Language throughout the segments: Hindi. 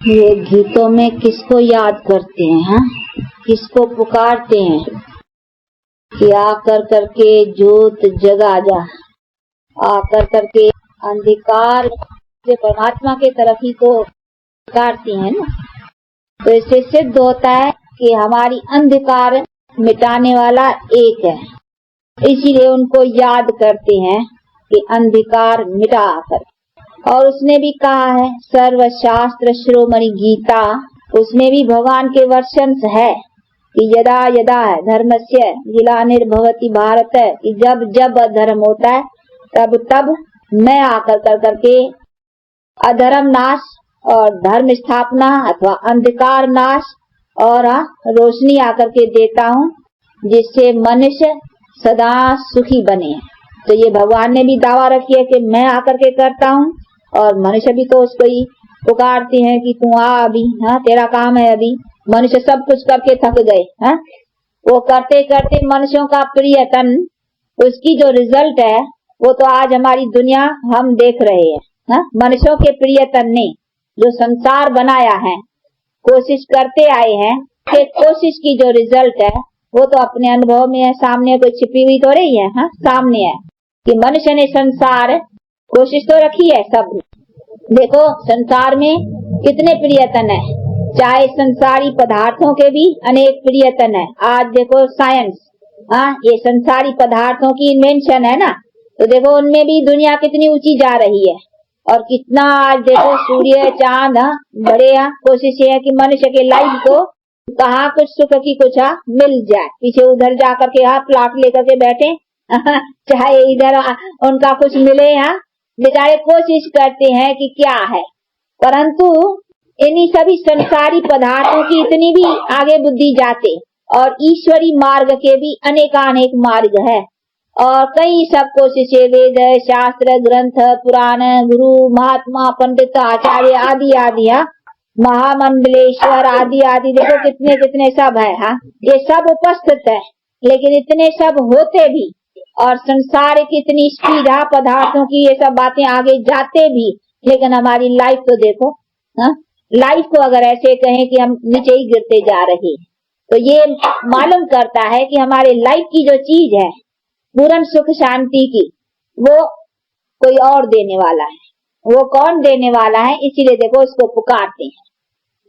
ये गीतों में किसको याद करते हैं, हाँ? किसको पुकारते हैं कि आकर करके ज्योत जगा जा, आकर करके अंधकार से परमात्मा के तरफ ही तो पुकारते हैं ना। तो इससे सिद्ध होता है कि हमारी अंधकार मिटाने वाला एक है, इसीलिए उनको याद करते हैं कि अंधकार मिटा कर। और उसने भी कहा है सर्वशास्त्र शिरोमणि गीता, उसमें भी भगवान के वर्षंस है कि यदा यदा है धर्मस्य ग्लानिर्भवति भारत, कि जब जब अधर्म होता है तब तब मैं आकर कर करके अधर्म नाश और धर्म स्थापना अथवा अंधकार नाश और रोशनी आकर के देता हूँ, जिससे मनुष्य सदा सुखी बने। तो ये भगवान ने भी दावा रखी है कि मैं आकर के करता हूँ, और मनुष्य भी तो उसको ही पुकारते हैं कि तू आ अभी, हाँ तेरा काम है अभी। मनुष्य सब कुछ करके थक गए, हाँ वो करते करते मनुष्यों का प्रियतन, उसकी जो रिजल्ट है वो तो आज हमारी दुनिया हम देख रहे हैं, हाँ? मनुष्यों के प्रियतन ने जो संसार बनाया है, कोशिश करते आए हैं कि कोशिश की जो रिजल्ट है वो तो अपने अनुभव में है, सामने कोई छिपी हुई तो रही है, हाँ सामने है कि मनुष्य ने संसार कोशिश तो रखी है। सब देखो संसार में कितने प्रियतन है, चाहे संसारी पदार्थों के भी अनेक प्रियतन है। आज देखो साइंस, हाँ ये संसारी पदार्थों की इन्वेंशन है ना, तो देखो उनमें भी दुनिया कितनी ऊंची जा रही है। और कितना आज देखो सूर्य चांद, बड़े कोशिश है कि मनुष्य के लाइफ को कहाँ कुछ सुख की कुछ मिल जाए, पीछे उधर जाकर के प्लाट लेकर के बैठे चाहे इधर उनका कुछ मिले, बेचारे कोशिश करते हैं कि क्या है, परंतु इन्हीं सभी संसारी पदार्थों की इतनी भी आगे बुद्धि जाते। और ईश्वरी मार्ग के भी अनेकानेक मार्ग है, और कई सब कोशिशें वेद शास्त्र ग्रंथ पुराण गुरु महात्मा पंडित आचार्य आदि आदि, महामंडलेश्वर आदि आदि, देखो कितने कितने सब है, ये सब उपस्थित है। लेकिन इतने सब होते भी और संसार की इतनी स्पीड पदार्थों की ये सब बातें आगे जाते भी, लेकिन हमारी लाइफ तो देखो, लाइफ को अगर ऐसे कहें कि हम नीचे ही गिरते जा रहे, तो ये मालूम करता है कि हमारे लाइफ की जो चीज है पूर्ण सुख शांति की, वो कोई और देने वाला है। वो कौन देने वाला है? इसीलिए देखो उसको पुकारते हैं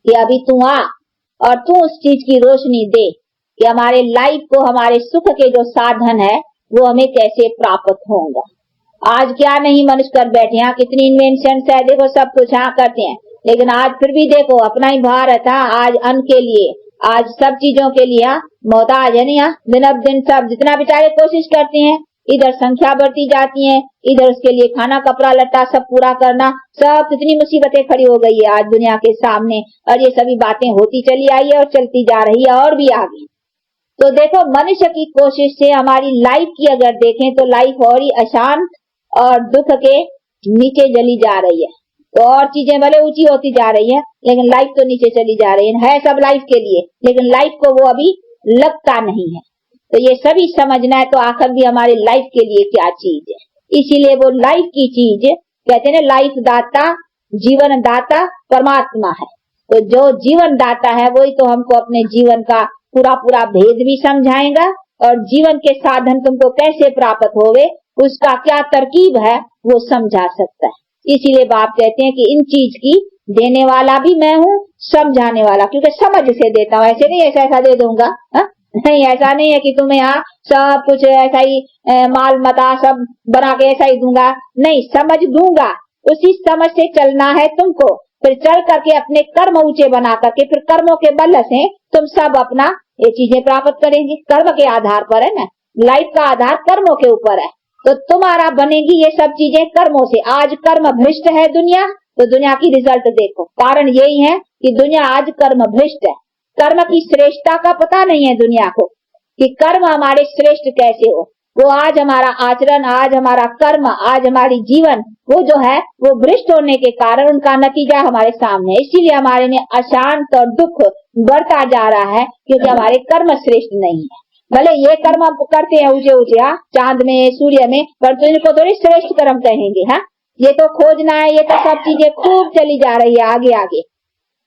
कि अभी तू आ और तू उस चीज की रोशनी दे कि हमारे लाइफ को, हमारे सुख के जो साधन है वो हमें कैसे प्राप्त होगा। आज क्या नहीं मनुष्य कर बैठे, यहाँ कितनी इन्वेंशन है, देखो सब कुछ करते हैं, लेकिन आज फिर भी देखो अपना ही भारत आज अन्न के लिए, आज सब चीजों के लिए मोहताज है नहीं, दिन अब दिन सब जितना बेचारे कोशिश करते हैं, इधर संख्या बढ़ती जाती है, इधर उसके लिए खाना कपड़ा लट्टा सब पूरा करना, सब कितनी मुसीबतें खड़ी हो गई है आज दुनिया के सामने। और ये सभी बातें होती चली आई है और चलती जा रही है और भी आगे। तो देखो मनुष्य की कोशिश से हमारी लाइफ की अगर देखें तो लाइफ और ही अशांत और दुख के नीचे चली जा रही है। तो और चीजें भले ऊंची होती जा रही है, लेकिन लाइफ तो नीचे चली जा रही है सब लाइफ के लिए, लेकिन लाइफ को वो अभी लगता नहीं है। तो ये सभी समझना है तो आखिर भी हमारी लाइफ के लिए क्या चीज है। इसीलिए वो लाइफ की चीज कहते हैं, लाइफ दाता जीवन दाता परमात्मा है। तो जो जीवन दाता है वही तो हमको अपने जीवन का पूरा पूरा भेद भी समझाएगा, और जीवन के साधन तुमको कैसे प्राप्त होवे उसका क्या तरकीब है वो समझा सकता है। इसीलिए बाप कहते हैं कि इन चीज की देने वाला भी मैं हूँ, समझाने वाला, क्योंकि समझ से देता हूँ, ऐसे नहीं ऐसा ऐसा दे दूंगा, नहीं ऐसा नहीं है कि तुम्हें यहाँ सब कुछ ऐसा ही माल मता सब बना के ऐसा ही दूंगा, नहीं समझ दूंगा, उसी समझ से चलना है तुमको। फिर चल करके अपने कर्म ऊंचे बना करके फिर कर्मों के बल से तुम सब अपना ये चीजें प्राप्त करेंगे। कर्म के आधार पर है ना, लाइफ का आधार कर्मों के ऊपर है, तो तुम्हारा बनेगी ये सब चीजें कर्मों से। आज कर्म भ्रष्ट है दुनिया, तो दुनिया की रिजल्ट देखो, कारण यही है कि दुनिया आज कर्म भ्रष्ट है। कर्म की श्रेष्ठता का पता नहीं है दुनिया को कि कर्म हमारे श्रेष्ठ कैसे हो। वो आज हमारा आचरण, आज हमारा कर्म, आज हमारी जीवन वो जो है वो भ्रष्ट होने के कारण उनका नतीजा हमारे सामने है। इसीलिए हमारे में अशांत और दुख बढ़ता जा रहा है, क्योंकि हमारे कर्म श्रेष्ठ नहीं है। भले ये कर्म हम करते हैं ऊंचे ऊंचे चांद में सूर्य में, पर तो इनको थोड़ी श्रेष्ठ कर्म कहेंगे। ये तो खोजना है, ये तो सब चीजें खूब चली जा रही है आगे आगे।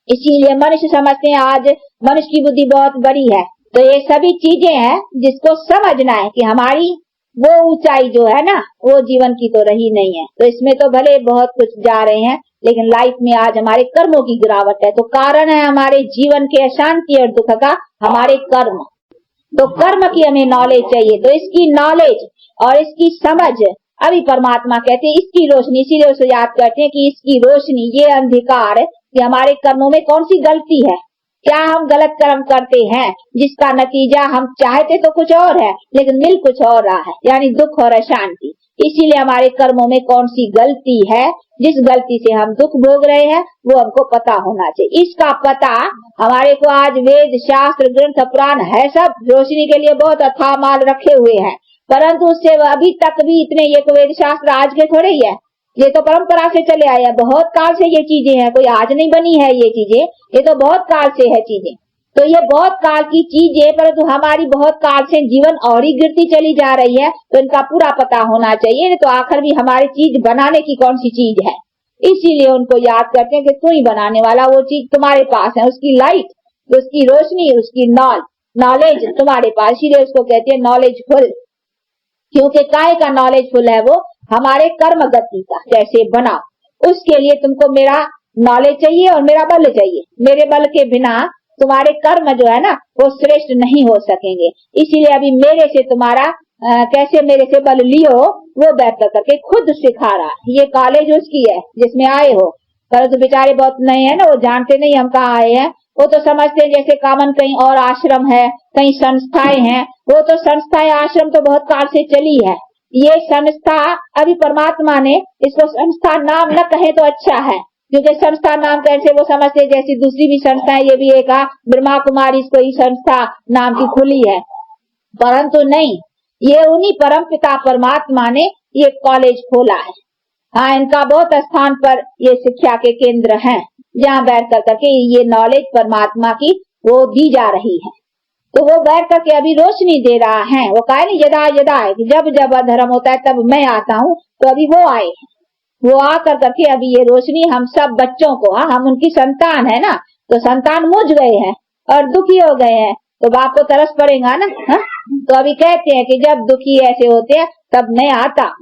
इसीलिए मनुष्य समझते हैं आज मनुष्य की बुद्धि बहुत बड़ी है। तो ये सभी चीजें हैं जिसको समझना है कि हमारी वो ऊंचाई जो है ना वो जीवन की तो रही नहीं है। तो इसमें तो भले बहुत कुछ जा रहे हैं, लेकिन लाइफ में आज हमारे कर्मों की गिरावट है। तो कारण है हमारे जीवन के अशांति और दुख का हमारे कर्म। तो कर्म की हमें नॉलेज चाहिए। तो इसकी नॉलेज और इसकी समझ अभी परमात्मा कहते हैं इसकी रोशनी, इसीलिए उसे याद करते हैं कि इसकी रोशनी, ये अंधकार कि हमारे कर्मों में कौन सी गलती है, क्या हम गलत कर्म करते हैं जिसका नतीजा हम चाहते तो कुछ और है लेकिन मिल कुछ और रहा है, यानी दुख और अशांति। इसीलिए हमारे कर्मों में कौन सी गलती है, जिस गलती से हम दुख भोग रहे हैं वो हमको पता होना चाहिए। इसका पता हमारे को आज वेद शास्त्र ग्रंथ पुराण है सब रोशनी के लिए बहुत अथाह माल रखे हुए हैं, परंतु उससे अभी तक भी इतने ये वेद शास्त्र आज के थोड़े ही है, ये तो परंपरा से चले आए हैं, बहुत काल से ये चीजें हैं, कोई आज नहीं बनी है ये चीजें, ये तो बहुत काल से है चीजें। तो ये बहुत काल की चीज है, परंतु हमारी बहुत काल से जीवन और ही गिरती चली जा रही है, तो इनका पूरा पता होना चाहिए। तो आखिर भी हमारी चीज बनाने की कौन सी चीज है, इसीलिए उनको याद करते हैं कि तू ही बनाने वाला, वो चीज तुम्हारे पास है, उसकी लाइट, उसकी रोशनी, उसकी नॉलेज तुम्हारे पास, इसीलिए उसको कहते हैं नॉलेजफुल। क्योंकि काय का नॉलेजफुल है वो, हमारे कर्म गति का कैसे बनाओ, उसके लिए तुमको मेरा नॉलेज चाहिए और मेरा बल चाहिए। मेरे बल के बिना तुम्हारे कर्म जो है ना वो श्रेष्ठ नहीं हो सकेंगे। इसीलिए अभी मेरे से तुम्हारा कैसे मेरे से बल लियो वो बैठ करके खुद सिखा रहा। ये कॉलेज उसकी है जिसमें आए हो, परंतु बेचारे बहुत नए हैं ना, वो जानते नहीं हम कहाँ आए हैं। वो तो समझते हैं जैसे कामन कहीं और आश्रम है, कहीं संस्थाएं हैं, वो तो संस्थाएं आश्रम तो बहुत काल से चली है। ये संस्था अभी परमात्मा ने इसको संस्था नाम न कहे तो अच्छा है, क्योंकि संस्था नाम कैसे वो समझते जैसी दूसरी भी संस्था है, ये भी एक ब्रह्मा कुमारी इसको ही संस्था नाम की खुली है, परंतु नहीं, ये उन्हीं परम पिता परमात्मा ने ये कॉलेज खोला है। हाँ, इनका बहुत स्थान पर ये शिक्षा के केंद्र हैं, जहाँ बैठ करके ये नॉलेज परमात्मा की वो दी जा रही है। तो वो बैठ करके अभी रोशनी दे रहा है। वो कहा नहीं यदा यदा है कि जब जब अधर्म होता है तब मैं आता हूँ, तो अभी वो आए हैं, वो आकर करके अभी ये रोशनी हम सब बच्चों को, हाँ हम उनकी संतान है ना, तो संतान मुझ गए हैं और दुखी हो गए हैं, तो बाप को तरस पड़ेगा ना। हा? तो अभी कहते हैं कि जब दुखी ऐसे होते हैं तब मैं आता,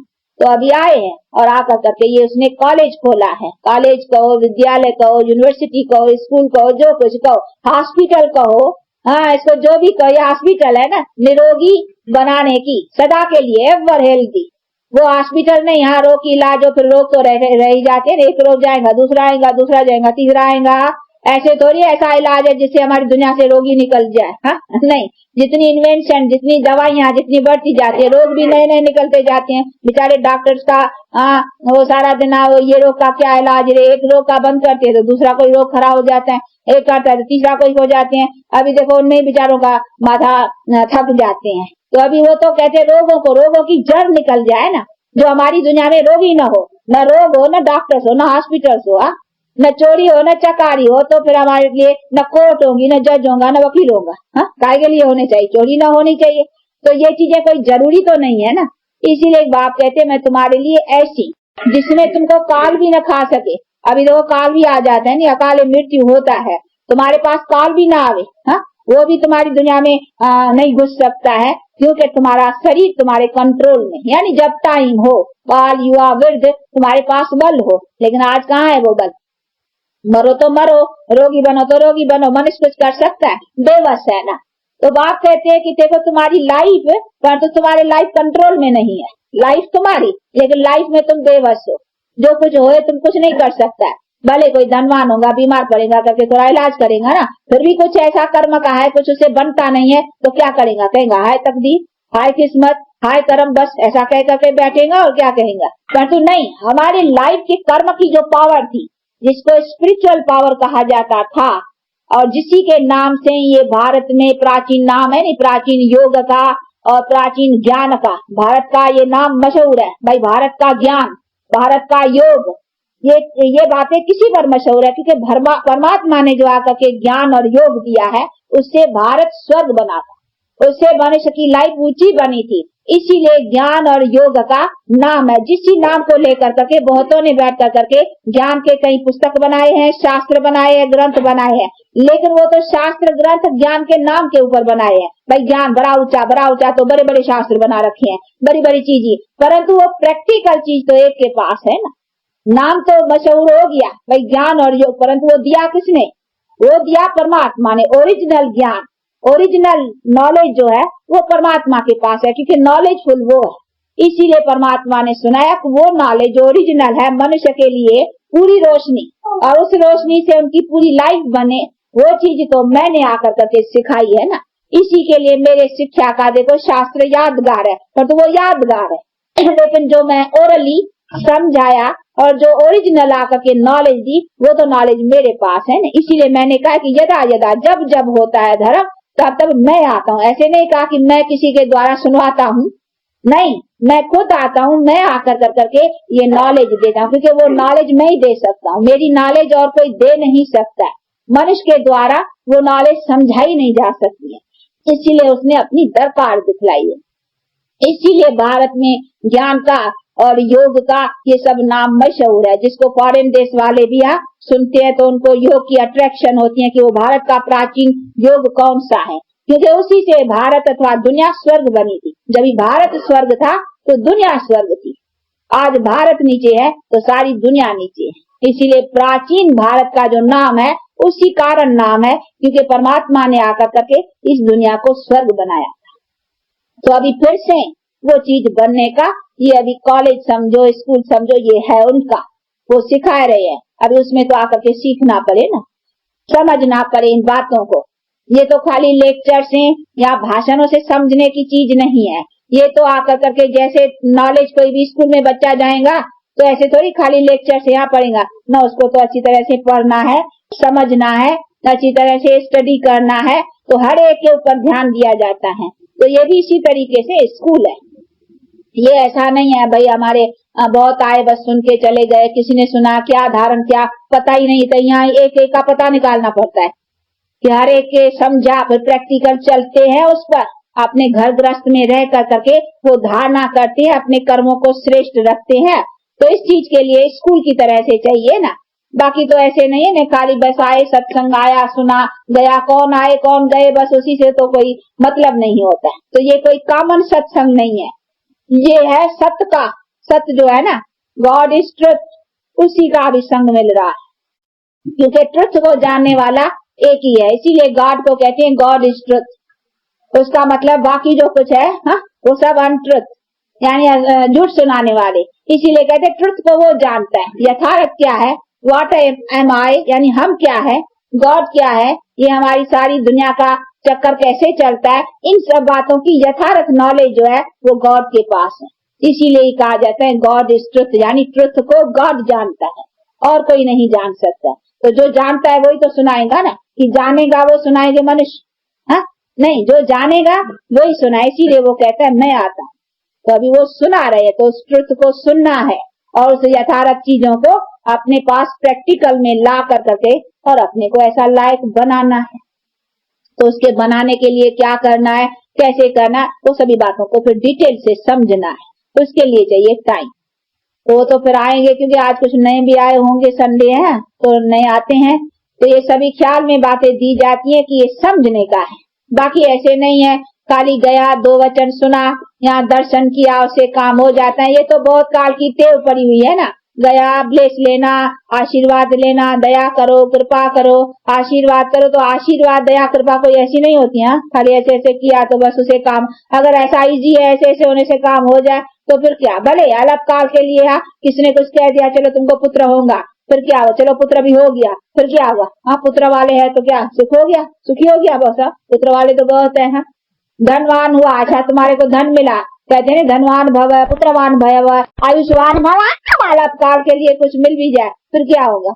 तो अभी आए हैं और आकर करके ये उसने कॉलेज खोला है। कॉलेज कहो, विद्यालय कहो, यूनिवर्सिटी कहो, स्कूल कहो, जो कुछ कहो, हॉस्पिटल कहो, हाँ इसको जो भी कहो, ये हॉस्पिटल है ना निरोगी बनाने की, सदा के लिए एवर हेल्दी। वो हॉस्पिटल नहीं, यहाँ रोग की इलाज हो, फिर रोग तो रह ही जाते हैं, एक रोग जाएगा दूसरा आएगा, दूसरा जाएगा तीसरा आएगा, ऐसे थोड़ी ऐसा इलाज है जिससे हमारी दुनिया से रोगी निकल जाए। हाँ नहीं, जितनी इन्वेंशन, जितनी दवाइयाँ जितनी बढ़ती जाती है, रोग भी नए नए निकलते जाते हैं। बेचारे डॉक्टर्स का वो सारा दिन ये रोग का क्या इलाज रे, एक रोग का बंद करते हैं तो दूसरा कोई रोग खड़ा हो जाता है, एक करता है तो तीसरा कोई हो जाते हैं। अभी देखो उनमें बेचारों का माथा थक जाते हैं। तो अभी वो तो कहते रोगों की जड़ निकल जाए ना, जो हमारी दुनिया में रोग ही न हो, न रोग हो, न डॉक्टर्स हो, न हॉस्पिटल्स हो, न चोरी हो, न चकारी हो, तो फिर हमारे लिए न कोर्ट होगी, न जज होगा, न वकील होगा। हाँ काय के लिए होने चाहिए, चोरी न होनी चाहिए। तो ये चीजें कोई जरूरी तो नहीं है ना। इसीलिए एक बाप कहते मैं तुम्हारे लिए ऐसी जिसमें तुमको काल भी न खा सके। अभी देखो काल भी आ जाता है नहीं, अकाल मृत्यु होता है, तुम्हारे पास काल भी ना आवे, हाँ वो भी तुम्हारी दुनिया में नहीं घुस सकता है, क्योंकि तुम्हारा शरीर तुम्हारे कंट्रोल में, यानी जब टाइम हो, बाल युवा वृद्ध तुम्हारे पास बल हो। लेकिन आज कहाँ है वो बल, मरो तो मरो, रोगी बनो तो रोगी बनो, मनुष्य कुछ कर सकता है, बेबस है ना। तो बाप कहते हैं कि देखो तुम्हारी लाइफ पर तो तुम्हारे लाइफ कंट्रोल में नहीं है, लाइफ तुम्हारी, लेकिन लाइफ में तुम बेबस हो, जो कुछ हो तुम कुछ नहीं कर सकता है। भले कोई धनवान होगा, बीमार पड़ेगा करके थोड़ा इलाज करेगा ना, फिर भी कुछ ऐसा कर्म का है, कुछ उसे बनता नहीं है, तो क्या करेगा, कहेगा हाय तकदीर, हाय किस्मत, हाय कर्म, बस ऐसा कह करके बैठेगा और क्या कहेगा। परंतु नहीं, हमारे लाइफ के कर्म की जो पावर थी, जिसको स्पिरिचुअल पावर कहा जाता था, और जिसी के नाम से ये भारत में प्राचीन नाम है, नहीं प्राचीन योग का और प्राचीन ज्ञान का, भारत का ये नाम मशहूर है भाई, भारत का ज्ञान, भारत का योग, ये बातें किसी पर मशहूर है, क्योंकि परमात्मा ने जो आकर के ज्ञान और योग दिया है, उससे भारत स्वर्ग बना था। उससे मनुष्य की लाइफ ऊंची बनी थी। इसीलिए ज्ञान और योग का नाम है। जिसी नाम को लेकर करके बहुतों ने बैठ कर करके ज्ञान के कई पुस्तक बनाए हैं, शास्त्र बनाए हैं, ग्रंथ बनाए हैं, लेकिन वो तो शास्त्र ग्रंथ ज्ञान के नाम के ऊपर बनाए हैं। भाई ज्ञान बड़ा ऊंचा तो बड़े बड़े शास्त्र बना रखे हैं, बड़ी बड़ी चीजें, परंतु वो प्रैक्टिकल चीज तो एक के पास है ना। नाम तो मशहूर हो गया भाई ज्ञान और योग, परंतु वो दिया किसने? वो दिया परमात्मा ने। ओरिजिनल ज्ञान, ओरिजिनल नॉलेज जो है वो परमात्मा के पास है, क्योंकि नॉलेजफुल वो है। इसीलिए परमात्मा ने सुनाया कि वो नॉलेज ओरिजिनल है, मनुष्य के लिए पूरी रोशनी, और उस रोशनी से उनकी पूरी लाइफ बने, वो चीज तो मैंने आकर करके सिखाई है ना। इसी के लिए मेरे शिक्षा का देखो शास्त्र यादगार है, पर तो वो यादगार है, लेकिन जो मैं ओरली समझाया और जो ओरिजिनल आकर के नॉलेज दी, वो तो नॉलेज मेरे पास है ना। इसीलिए मैंने कहा कि यदा यदा जब जब होता है धर्म तब तब मैं आता हूँ। ऐसे नहीं कहा कि मैं किसी के द्वारा सुनवाता हूँ, नहीं, मैं खुद आता हूँ, मैं आकर कर करके ये नॉलेज देता हूँ, क्योंकि वो नॉलेज मैं ही दे सकता हूँ, मेरी नॉलेज और कोई दे नहीं सकता है। मनुष्य के द्वारा वो नॉलेज समझाई नहीं जा सकती है, इसीलिए उसने अपनी दरकार दिखलाई है। इसीलिए भारत में ज्ञान का और योग का ये सब नाम मशहूर है। जिसको फॉरेन देश वाले भी सुनते हैं तो उनको योग की अट्रैक्शन होती है कि वो भारत का प्राचीन योग कौन सा है, क्योंकि उसी से भारत अथवा दुनिया स्वर्ग बनी थी। जब भारत स्वर्ग था तो दुनिया स्वर्ग थी। आज भारत नीचे है तो सारी दुनिया नीचे है। इसीलिए प्राचीन भारत का जो नाम है उसी कारण नाम है, क्योंकि परमात्मा ने आकर करके इस दुनिया को स्वर्ग बनाया था। तो अभी फिर से वो चीज बनने का, ये अभी कॉलेज समझो, स्कूल समझो, ये है उनका, वो सिखा रहे हैं। अभी उसमें तो आकर के सीखना पड़े ना, समझना पड़े इन बातों को। ये तो खाली लेक्चर से या भाषणों से समझने की चीज नहीं है। ये तो आकर करके जैसे नॉलेज कोई भी स्कूल में बच्चा जाएगा तो ऐसे थोड़ी खाली लेक्चर से यहाँ पढ़ेगा ना, उसको तो अच्छी तरह से पढ़ना है, समझना है, अच्छी तरह से स्टडी करना है, तो हर एक के ऊपर ध्यान दिया जाता है। तो ये भी इसी तरीके से स्कूल है। ये ऐसा नहीं है भाई हमारे बहुत आए बस सुन के चले गए, किसी ने सुना क्या धारण क्या पता ही नहीं, तो यहाँ एक एक का पता निकालना पड़ता है कि हर एक के समझा, फिर प्रैक्टिकल चलते हैं उस पर, अपने घर गृहस्थ में रह कर करके वो धारणा करते हैं, अपने कर्मों को श्रेष्ठ रखते हैं। तो इस चीज के लिए स्कूल की तरह से चाहिए ना। बाकी तो ऐसे नहीं है ना, खाली बस आए, सत्संग आया, सुना, गया, कौन आए कौन गए, बस उसी से तो कोई मतलब नहीं होता है। तो ये कोई कॉमन सत्संग नहीं है, ये है सत्य का, सत्य जो है ना, गॉड इज ट्रुथ, उसी का भी संग मिल रहा है, क्योंकि ट्रुथ को जानने वाला एक ही है। इसीलिए गॉड को कहते हैं गॉड इज ट्रुथ। उसका मतलब बाकी जो कुछ है वो सब अनट्रुथ, यानी झूठ सुनाने वाले। इसीलिए कहते हैं ट्रुथ को वो जानता है। यथार्थ क्या है, व्हाट एम आई, यानी हम क्या है, गॉड क्या है, ये हमारी सारी दुनिया का चक्कर कैसे चलता है, इन सब बातों की यथार्थ नॉलेज जो है वो गॉड के पास है। इसीलिए ही कहा जाता है गॉड इज ट्रुथ, यानी ट्रुथ को गॉड जानता है और कोई नहीं जान सकता। तो जो जानता है वही तो सुनाएगा ना, कि जानेगा वो सुनाएंगे मनुष्य, नहीं, जो जानेगा वही सुनाए। इसीलिए वो कहता है मैं आता हूँ। तो अभी वो सुना रहे, तो उस ट्रुथ को सुनना है और उस यथार्थ चीजों को अपने पास प्रैक्टिकल में ला कर करके और अपने को ऐसा लायक बनाना है। तो उसके बनाने के लिए क्या करना है, कैसे करना है, वो सभी बातों को फिर डिटेल से समझना है। तो उसके लिए चाहिए टाइम। तो वो तो फिर आएंगे, क्योंकि आज कुछ नए भी आए होंगे, संडे है तो नए आते हैं, तो ये सभी ख्याल में बातें दी जाती है कि ये समझने का है। बाकी ऐसे नहीं है खाली गया, 2 वचन सुना, यहाँ दर्शन किया, उससे काम हो जाता है। ये तो बहुत काल की टेव पड़ी हुई है ना, गया, ब्लेस लेना, आशीर्वाद लेना, दया करो, कृपा करो, आशीर्वाद करो। तो आशीर्वाद दया कृपा कोई ऐसी नहीं होती है, खाली ऐसे ऐसे किया तो बस उसे काम, अगर ऐसा इजी है ऐसे ऐसे होने से काम हो जाए तो फिर क्या, भले अलग काल के लिए किसने कुछ कह दिया चलो तुमको पुत्र होगा, फिर क्या हुआ, चलो पुत्र भी हो गया, फिर क्या हुआ, पुत्र वाले है तो क्या सुख हो गया, सुखी हो गया, बस पुत्र वाले तो बहुत है। धनवान हुआ, अच्छा तुम्हारे को धन मिला, कहते हैं धनवान भव, पुत्रवान भव, आयुष्मान भव, अलग काल के लिए कुछ मिल भी जाए फिर क्या होगा,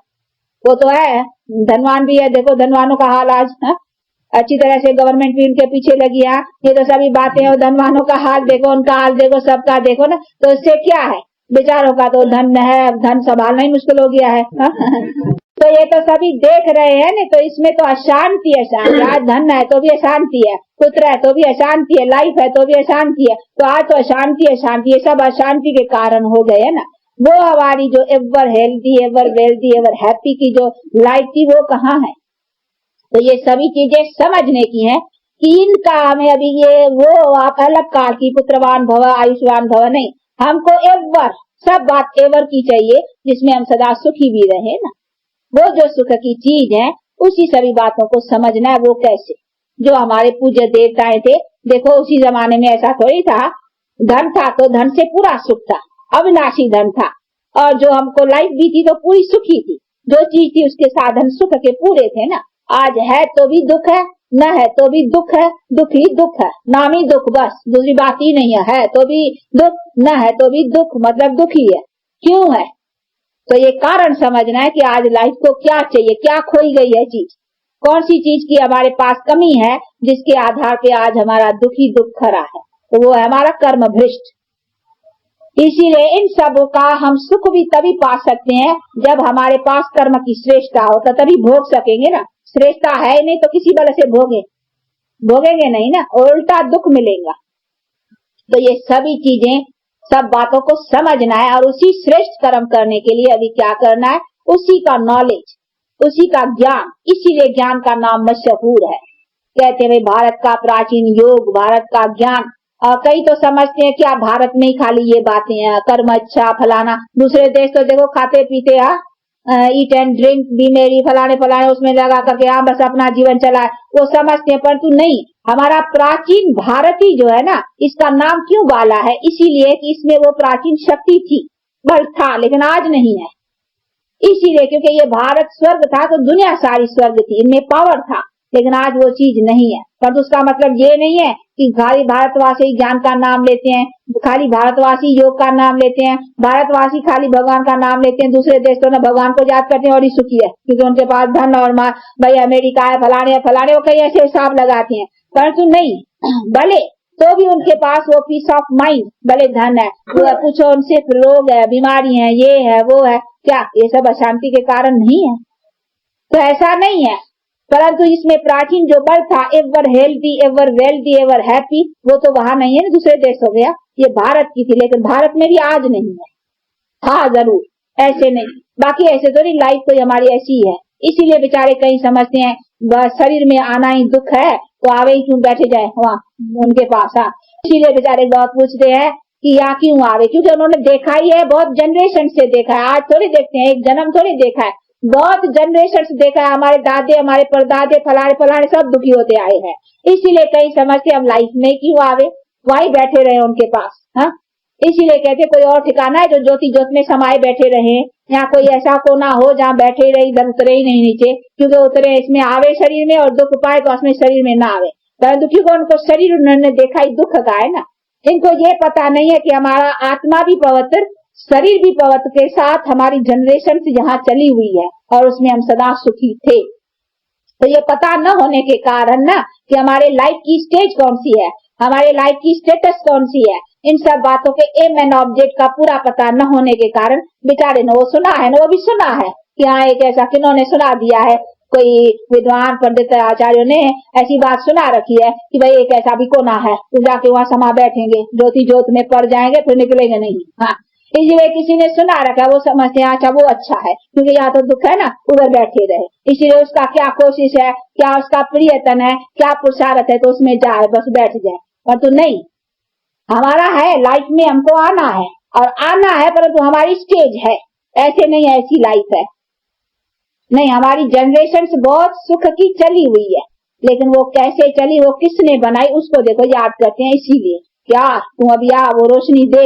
वो तो है धनवान भी है। देखो धनवानों का हाल आज अच्छी तरह से गवर्नमेंट भी उनके पीछे लगी है। ये तो सभी बातें और धनवानों का हाल देखो, उनका हाल देखो, सबका देखो ना, तो इससे क्या है, बेचारों का तो धन है, धन संभालना ही मुश्किल हो गया है। तो ये तो सभी देख रहे हैं ना, तो इसमें तो अशांति अशांति, आज धन है तो भी अशांति है, पुत्र है तो भी अशांति है, लाइफ है तो भी अशांति है, तो आज तो अशांति अशांति, ये सब अशांति के कारण हो गए है ना। वो हमारी जो ever healthy, ever wealthy, ever happy की जो लाइफ थी वो कहाँ है। तो ये सभी चीजें समझने की हैं कि इनका हमें अभी ये वो आप अलग काल की पुत्रवान भव आयुष्मान भव नहीं, हमको एवर सब बात एवर की चाहिए जिसमें हम सदा सुखी भी रहे ना। वो जो सुख की चीज है उसी सभी बातों को समझना है। वो कैसे, जो हमारे पूज्य देवताएं थे, देखो उसी जमाने में ऐसा थोड़ी था, धन था तो धन से पूरा सुख था, अविनाशी धन था, और जो हमको लाइफ भी थी तो पूरी सुखी थी, जो चीज थी उसके साधन सुख के पूरे थे ना। आज है तो भी दुख है, न है तो भी दुख है, दुख ही दुख है, नाम ही दुख, बस दूसरी बात ही नहीं है तो भी दुख, न है तो भी दुख, मतलब दुख ही है। क्यों है, तो ये कारण समझना है कि आज लाइफ को क्या चाहिए, क्या खोई गई है चीज, कौन सी चीज की हमारे पास कमी है जिसके आधार पे आज हमारा दुखी दुख खरा है, तो वो है हमारा कर्म भ्रष्ट। इसीलिए इन सब का हम सुख भी तभी पा सकते हैं जब हमारे पास कर्म की श्रेष्ठता हो, तो तभी भोग सकेंगे ना। श्रेष्ठता है नहीं तो किसी बल से भोगेंगे नहीं ना, उल्टा दुख मिलेगा। तो ये सभी चीजें, सब बातों को समझना है और उसी श्रेष्ठ कर्म करने के लिए अभी क्या करना है, उसी का नॉलेज, उसी का ज्ञान, इसीलिए ज्ञान का नाम मशहूर है। कहते हैं भारत का प्राचीन योग, भारत का ज्ञान। कई तो समझते हैं कि आप भारत में ही खाली ये बातें हैं, कर्म अच्छा फलाना, दूसरे देश तो देखो खाते पीते ईट एंड ड्रिंक भी मेरी फलाने फलाने उसमें लगा करके बस अपना जीवन चलाए, वो समझते हैं। परंतु नहीं, हमारा प्राचीन भारती जो है ना, इसका नाम क्यों बाला है, इसीलिए कि इसमें वो प्राचीन शक्ति थी, बल था, लेकिन आज नहीं है। इसीलिए क्योंकि ये भारत स्वर्ग था तो दुनिया सारी स्वर्ग थी, इनमें पावर था, लेकिन आज वो चीज नहीं है। पर उसका मतलब ये नहीं है कि खाली भारतवासी ज्ञान का नाम लेते हैं, खाली भारतवासी योग का नाम लेते हैं, भारतवासी खाली भगवान का नाम लेते हैं, दूसरे देश तो ना भगवान को याद करते हैं और ही सुखी है क्योंकि उनके पास धन और भाई अमेरिका है, फलाने फलाने, वो कई ऐसे हिसाब लगाते हैं। परंतु नहीं, भले तो भी उनके पास वो पीस ऑफ माइंड, भले धन है, वो पूछो उनसे रोग है, बीमारी है, ये है वो है, क्या ये सब अशांति के कारण नहीं है? तो ऐसा नहीं है। परंतु इसमें प्राचीन जो बल था, ever healthy, ever wealthy, ever happy, वो तो वहां नहीं है ना, दूसरे देश हो गया। ये भारत की थी, लेकिन भारत में भी आज नहीं है। हाँ जरूर, ऐसे नहीं, बाकी ऐसे तो नहीं, लाइफ कोई हमारी ऐसी है। इसीलिए बेचारे कहीं समझते हैं शरीर में आना ही दुख है तो आवे ही क्यों बैठे जाए वहाँ उनके पास। हाँ, इसीलिए बेचारे बहुत पूछते हैं कि यहाँ क्यों आवे, क्योंकि उन्होंने देखा ही है, बहुत जनरेशन से देखा है। आज थोड़ी देखते हैं, एक जन्म थोड़ी देखा है, बहुत जनरेशन से देखा है। हमारे दादे, हमारे परदादे, फलाने फलाने सब दुखी होते आए हैं। इसीलिए कहीं समझते हम लाइफ में क्यों आवे, वही बैठे रहे उनके पास। हाँ, इसीलिए कहते कोई और ठिकाना है जो ज्योति ज्योत में समाये बैठे रहे, यहाँ कोई ऐसा कोना हो जहाँ बैठे रहे, इधर उतरे ही नहीं नीचे, क्योंकि उतरे इसमें आवे शरीर में और दुख पाए तो उसमें शरीर में ना आवे। परंतु क्योंकि उनको शरीर उन्होंने देखा ही दुख का है ना, इनको ये पता नहीं है कि हमारा आत्मा भी पवित्र, शरीर भी पवित्र के साथ हमारी जनरेशन से यहाँ चली हुई है और उसमें हम सदा सुखी थे। तो ये पता न होने के कारण ना कि हमारे लाइफ की स्टेज कौन सी है, हमारे लाइफ की स्टेटस कौन सी है, इन सब बातों के एम एंड ऑब्जेक्ट का पूरा पता न होने के कारण बेचारे ने वो सुना है ना, वो भी सुना है कि हाँ एक ऐसा किन्होंने सुना दिया है, कोई विद्वान पंडित आचार्यों ने ऐसी बात सुना रखी है कि भाई एक ऐसा भी कोना है, तो जाके वहाँ समा बैठेंगे, ज्योति ज्योत में पड़ जाएंगे, फिर निकलेंगे नहीं। हाँ, इसलिए किसी ने सुना रखा, वो समझते हैं अच्छा वो अच्छा है क्योंकि यहाँ तो दुख है ना, उधर बैठे रहे। इसीलिए उसका क्या कोशिश है, क्या उसका प्रियतन है, क्या पुरुषार्थ है, तो उसमें जाए, बस बैठ जाए। और तो नहीं, हमारा है लाइफ में हमको आना है और आना है, परंतु हमारी स्टेज है, ऐसे नहीं ऐसी लाइफ है नहीं। हमारी जनरेशन बहुत सुख की चली हुई है, लेकिन वो कैसे चली, वो किसने बनाई, उसको देखो याद करते हैं। इसीलिए क्या तू अभी आ, वो रोशनी दे।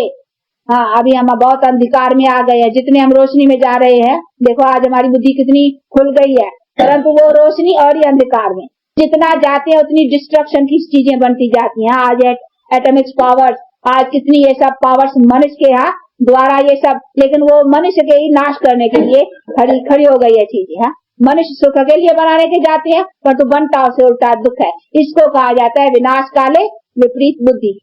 हाँ, अभी हम बहुत अंधकार में आ गए हैं, जितने हम रोशनी में जा रहे हैं, देखो आज हमारी बुद्धि कितनी खुल गई है, परंतु वो रोशनी और ही अंधकार में जितना जाते हैं उतनी डिस्ट्रक्शन की चीजें बनती जाती हैं। आज एटॉमिक्स पावर्स, आज कितनी ये सब पावर्स मनुष्य के यहाँ द्वारा ये सब, लेकिन वो मनुष्य के ही नाश करने के लिए खड़ी हो गई है चीजें। हाँ, मनुष्य सुख के लिए बनाने के जाते हैं, परंतु बनता उसे उल्टा दुख है। इसको कहा जाता है विनाश काले विपरीत बुद्धि।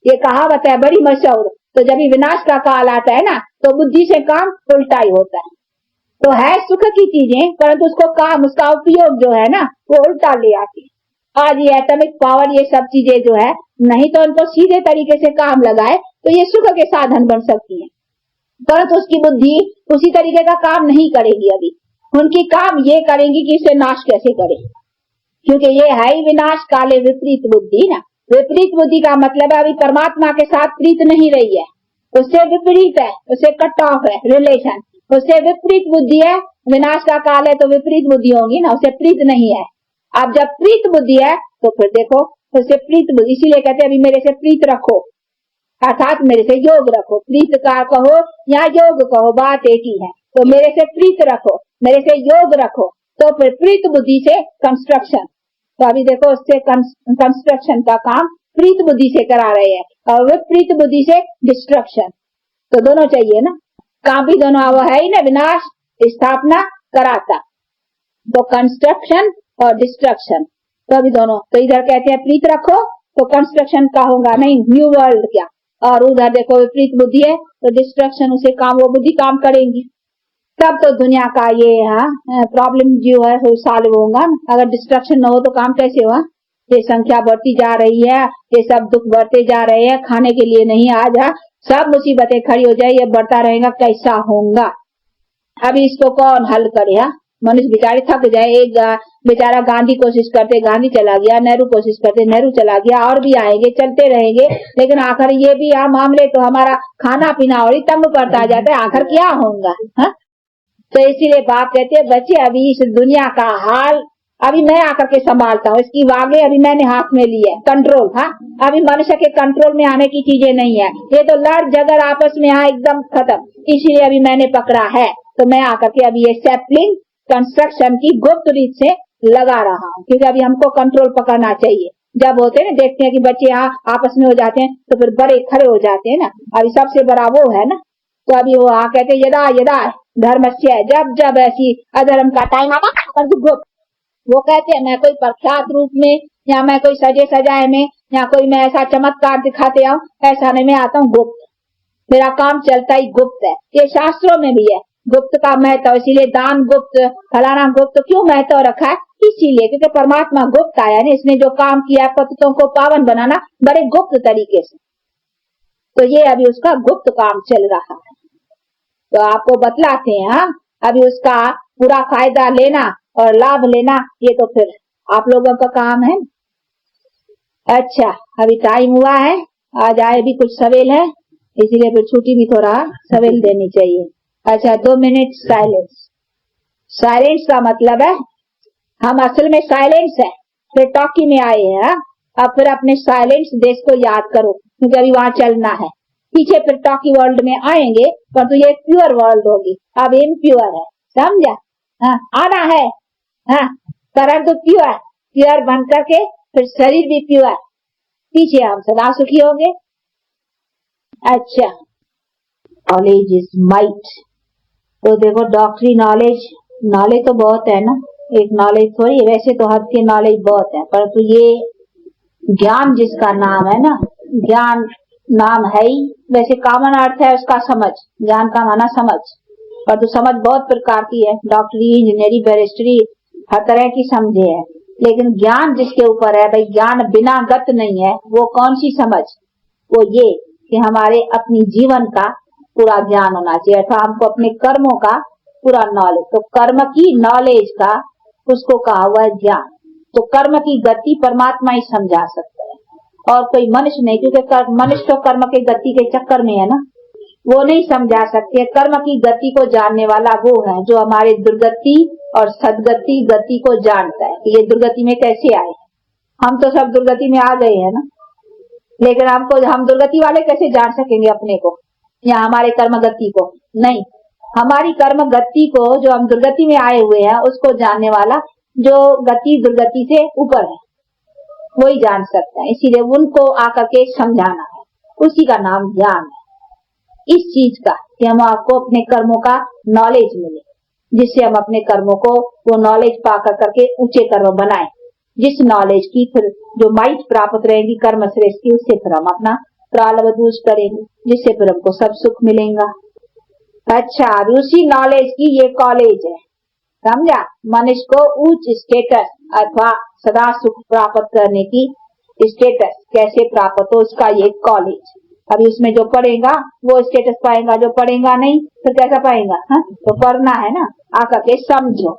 ये कहावत है बड़ी मशहूर। तो जब विनाश का काल आता है ना, तो बुद्धि से काम उल्टा ही होता है। तो है सुख की चीजें, परंतु उसको काम, उसका उपयोग जो है ना वो उल्टा ले आती है। आज ये एटॉमिक पावर, ये सब चीजें जो है, नहीं तो उनको सीधे तरीके से काम लगाए तो ये सुख के साधन बन सकती है, परंतु उसकी बुद्धि उसी तरीके का काम नहीं करेगी। अभी उनकी काम ये करेंगी कि इसे नाश कैसे करें, क्योंकि ये है ही विनाश काले विपरीत बुद्धि ना। विपरीत बुद्धि का मतलब है अभी परमात्मा के साथ प्रीत नहीं रही है, उससे विपरीत है, उससे कट ऑफ है रिलेशन, उससे विपरीत बुद्धि है। विनाश का काल है तो विपरीत बुद्धि होगी ना, उससे प्रीत नहीं है। अब जब प्रीत बुद्धि है तो फिर देखो उससे प्रीत बुद्धि, इसीलिए कहते हैं अभी मेरे से प्रीत रखो, अर्थात मेरे से योग रखो। प्रीत का कहो या योग कहो, बात एक ही है। तो मेरे से प्रीत रखो, मेरे से योग रखो, तो फिर प्रीत बुद्धि से कंस्ट्रक्शन। तो अभी देखो उससे कंस्ट्रक्शन का काम प्रीत बुद्धि से करा रहे हैं, और विपरीत बुद्धि से डिस्ट्रक्शन। तो दोनों चाहिए ना, काम भी दोनों वो है ही ना, विनाश स्थापना कराता, तो कंस्ट्रक्शन और डिस्ट्रक्शन, तो अभी दोनों। तो इधर कहते हैं प्रीत रखो तो कंस्ट्रक्शन का होगा नहीं, न्यू वर्ल्ड क्या, और उधर देखो विपरीत बुद्धि है तो डिस्ट्रक्शन, उसे काम, वो बुद्धि काम करेंगी। तब तो दुनिया का ये प्रॉब्लम जो है वो सॉल्व होगा। अगर डिस्ट्रक्शन न हो तो काम कैसे हुआ? ये संख्या बढ़ती जा रही है, ये सब दुख बढ़ते जा रहे हैं, खाने के लिए नहीं, आज सब मुसीबतें खड़ी हो जाए, ये बढ़ता रहेगा, कैसा होगा? अभी इसको कौन हल करे? मनुष्य बेचारे थक जाए। एक बेचारा गांधी कोशिश करते, गांधी चला गया, नेहरू कोशिश करते, नेहरू चला गया, और भी आएंगे, चलते रहेंगे, लेकिन आखिर ये भी मामले तो हमारा खाना पीना और ही तंग पड़ता जाता है, आखिर क्या होगा? तो इसीलिए बाप कहते हैं बच्चे अभी इस दुनिया का हाल अभी मैं आकर के संभालता हूँ, इसकी वागे अभी मैंने हाथ में ली है, कंट्रोल। अभी मनुष्य के कंट्रोल में आने की चीजें नहीं है, ये तो लड़ झगड़ आपस में एकदम खत्म, इसीलिए अभी मैंने पकड़ा है। तो मैं आकर के अभी ये सैपलिंग कंस्ट्रक्शन की गुप्त रीत से लगा रहा हूँ, क्योंकि अभी हमको कंट्रोल पकड़ना चाहिए। जब होते हैं ना, देखते हैं कि बच्चे आपस में हो जाते हैं तो फिर बड़े खड़े हो जाते हैं ना, अभी सबसे बड़ा वो है ना। तो अभी वो कहते हैं यदा यदा धर्मस्य, जब जब ऐसी अधर्म का टाइम आता गुप्त, वो कहते हैं मैं कोई प्रख्यात रूप में, या मैं कोई सजे सजाए में, या कोई मैं ऐसा चमत्कार दिखाते आऊं, ऐसा नहीं, मैं आता हूँ गुप्त, मेरा काम चलता ही गुप्त है। ये शास्त्रों में भी है गुप्त का महत्व, इसीलिए दान गुप्त, फलाना गुप्त, क्यों महत्व रखा है? इसीलिए क्योंकि परमात्मा गुप्त आया ना, इसने जो काम किया पतितों को पावन बनाना बड़े गुप्त तरीके से, तो ये अभी उसका गुप्त काम चल रहा है। तो आपको बतलाते हैं, अभी उसका पूरा फायदा लेना और लाभ लेना, ये तो फिर आप लोगों का काम है। अच्छा, अभी टाइम हुआ है, आज आए भी कुछ सवेल है, इसीलिए फिर छुट्टी भी थोड़ा सवेल देनी चाहिए। अच्छा, 2 मिनट साइलेंस। साइलेंस का मतलब है हम असल में साइलेंस है, फिर टॉकी में आए हैं। अब फिर अपने साइलेंस देश को याद करो, क्योंकि अभी वहां चलना है। पीछे फिर टॉकी वर्ल्ड में आएंगे, परंतु ये प्योर वर्ल्ड होगी, अब इम्प्योर है, समझा? आना है, करंट तो प्योर बन करके फिर शरीर भी प्योर, पीछे हम सदा सुखी होंगे। अच्छा, नॉलेज इज माइट। तो देखो डॉक्टरी नॉलेज तो बहुत है ना, एक नॉलेज थोड़ी है, वैसे तो हद के नॉलेज बहुत है, परंतु ये ज्ञान जिसका नाम है ना, ज्ञान नाम है ही, वैसे कॉमन अर्थ है उसका समझ, ज्ञान का माना समझ, पर तो समझ बहुत प्रकार की है, डॉक्टरी, इंजीनियरिंग, बैरिस्ट्री, हर तरह की समझे है, लेकिन ज्ञान जिसके ऊपर है भाई, ज्ञान बिना गत नहीं है, वो कौन सी समझ? वो ये कि हमारे अपनी जीवन का पूरा ज्ञान होना चाहिए, अर्थात हमको अपने कर्मों का पूरा नॉलेज। तो कर्म की नॉलेज का उसको कहा हुआ है ज्ञान। तो कर्म की गति परमात्मा ही समझा सकता है, और कोई मनुष्य नहीं, क्योंकि मनुष्य तो कर्म की गति के चक्कर में है ना, वो नहीं समझा सकते। कर्म की गति को जानने वाला वो है जो हमारे दुर्गति और सदगति गति को जानता है कि ये दुर्गति में कैसे आए। हम तो सब दुर्गति में आ गए हैं ना, लेकिन हम दुर्गति वाले कैसे जान सकेंगे अपने को या हमारे कर्म गति को? नहीं, हमारी कर्म गति को जो हम दुर्गति में आए हुए हैं उसको जानने वाला जो गति दुर्गति से ऊपर है वही जान सकता है, इसीलिए उनको आकर के समझाना है, उसी का नाम ज्ञान है। इस चीज का कि हम आपको अपने कर्मों का नॉलेज मिले, जिससे हम अपने कर्मों को वो नॉलेज पाकर करके ऊंचे कर्म बनाएं, जिस नॉलेज की फिर जो माइट प्राप्त रहेगी कर्म श्रेष्ठ की, उससे फिर हम अपना प्रारब्ध दूष करेंगे, जिससे फिर हमको सब सुख मिलेगा। अच्छा, उसी नॉलेज की ये कॉलेज है, समझा। मनुष्य को उच्च स्टेटस अथवा सदा सुख प्राप्त करने की स्टेटस कैसे प्राप्त हो, उसका ये कॉलेज। अभी उसमें जो पढ़ेगा वो स्टेटस पाएगा, जो पढ़ेगा नहीं फिर कैसा पाएगा। हाँ, तो पढ़ना है ना, आकर के समझो।